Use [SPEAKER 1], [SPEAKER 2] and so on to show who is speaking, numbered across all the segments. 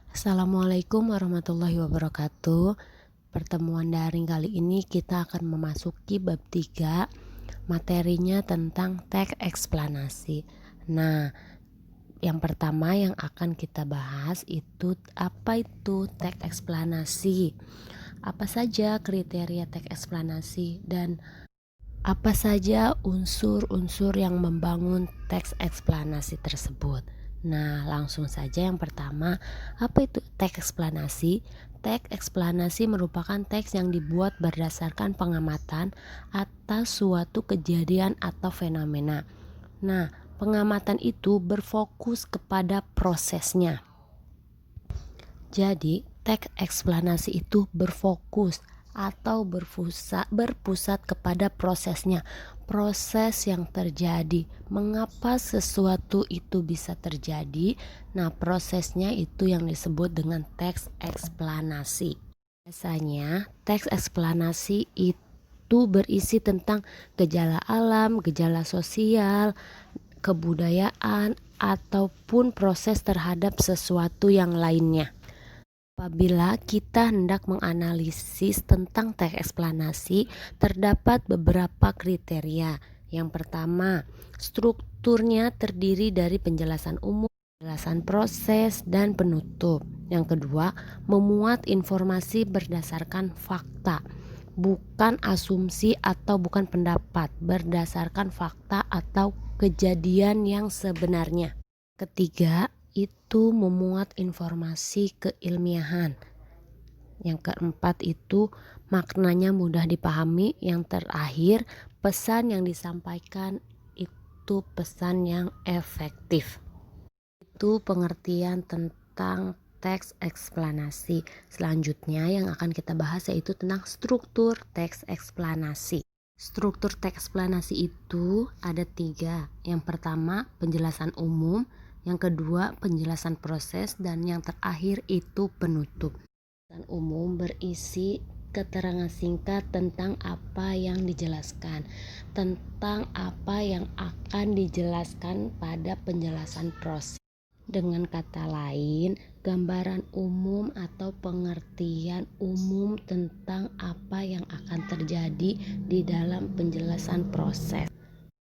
[SPEAKER 1] Assalamualaikum warahmatullahi wabarakatuh. Pertemuan daring kali ini kita akan memasuki bab 3, materinya tentang teks eksplanasi. Nah, yang pertama yang akan kita bahas itu apa itu teks eksplanasi? Apa saja kriteria teks eksplanasi dan apa saja unsur-unsur yang membangun teks eksplanasi tersebut? Nah, langsung saja yang pertama, apa itu teks eksplanasi? Teks eksplanasi merupakan teks yang dibuat berdasarkan pengamatan atas suatu kejadian atau fenomena. Nah, pengamatan itu berfokus kepada prosesnya. Jadi, teks eksplanasi itu berfokus atau berpusat kepada prosesnya, proses yang terjadi, mengapa sesuatu itu bisa terjadi. Nah, prosesnya itu yang disebut dengan teks eksplanasi. Biasanya teks eksplanasi itu berisi tentang gejala alam, gejala sosial, kebudayaan, ataupun proses terhadap sesuatu yang lainnya. Apabila kita hendak menganalisis tentang teks eksplanasi, terdapat beberapa kriteria. Yang pertama, strukturnya terdiri dari penjelasan umum, penjelasan proses, dan penutup. Yang kedua, memuat informasi berdasarkan fakta, bukan asumsi atau bukan pendapat, berdasarkan fakta atau kejadian yang sebenarnya. Ketiga, itu memuat informasi keilmiahan. Yang keempat itu maknanya mudah dipahami. Yang terakhir, pesan yang disampaikan itu pesan yang efektif. Itu pengertian tentang teks eksplanasi. Selanjutnya yang akan kita bahas yaitu tentang struktur teks eksplanasi. Struktur teks eksplanasi itu ada 3. Yang pertama, penjelasan umum. Yang kedua, penjelasan proses. Dan yang terakhir itu penutup. Penjelasan umum berisi keterangan singkat tentang apa yang dijelaskan, tentang apa yang akan dijelaskan pada penjelasan proses. Dengan kata lain, gambaran umum atau pengertian umum tentang apa yang akan terjadi di dalam penjelasan proses.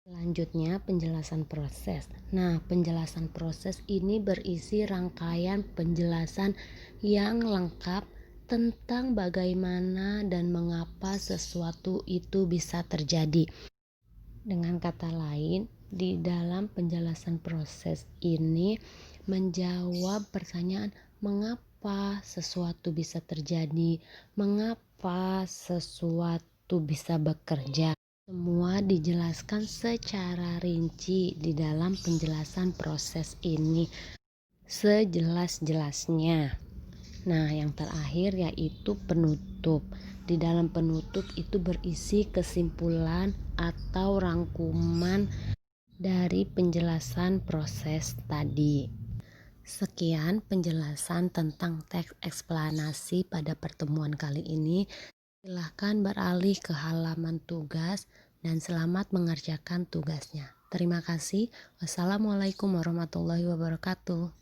[SPEAKER 1] Selanjutnya, penjelasan proses. Nah, penjelasan proses ini berisi rangkaian penjelasan yang lengkap tentang bagaimana dan mengapa sesuatu itu bisa terjadi. Dengan kata lain, di dalam penjelasan proses ini menjawab pertanyaan mengapa sesuatu bisa terjadi, mengapa sesuatu bisa bekerja. Semua dijelaskan secara rinci di dalam penjelasan proses ini, sejelas-jelasnya. Nah, yang terakhir yaitu penutup. Di dalam penutup itu berisi kesimpulan atau rangkuman dari penjelasan proses tadi. Sekian penjelasan tentang teks eksplanasi pada pertemuan kali ini. Silahkan beralih ke halaman tugas dan selamat mengerjakan tugasnya. Terima kasih. Wassalamualaikum warahmatullahi wabarakatuh.